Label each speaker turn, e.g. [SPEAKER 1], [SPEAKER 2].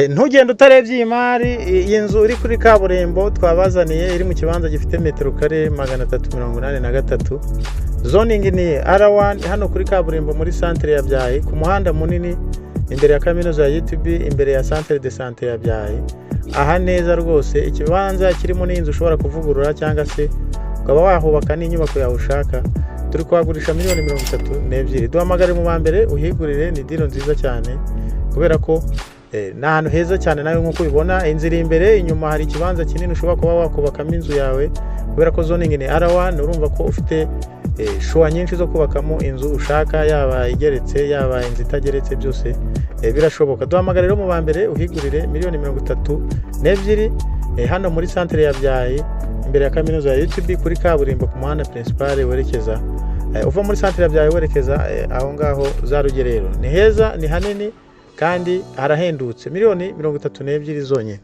[SPEAKER 1] ntugende utarebye iyi mari. Iyi nzu iri kuri kaburimbo twabazaniye iri mu kibanza gifite metero kare 383. Zoning ni R1 hano kuri kaburimbo muri centre ya Byahi ku muhanda munini imbere ya kaminuza ya UTB imbere ya centre de santé ya Byahi. Aha neza rwose ikibanza kirimo n'inzu ushobora kuvugurura cyangwa se ukaba wahubaka n'inyubako yawe ushaka. Turi kwagurisha miliyoni 32. Duhamagare mu bambere uhigurire, ni diro nziza cyane kubera ko ni ahantu heza cyane nawe nk'uko ubibona. Inzira imbere, inyuma hari ikibanza kinini ushobora kuba wakubakamo inzu yawe kubera ko zoning ni R1. Urumva ko ufite shuwa nyinshi zo kubakamo inzu ushaka, yaba igeretse yaba inzu itageretse, byose birashoboka. Duhamagara rero mu bambere uhigurire miliyoni 32 hano muri centre ya Byahi imbere ya kaminuza ya UTB kuri kaburimbo ku muhanda principal werekeza uva muri centre ya Byahi werekeza aho ngaho za Rugerero. Ni heza, ni hanini kandi harahendutse. Miliyoni 32 zonyine.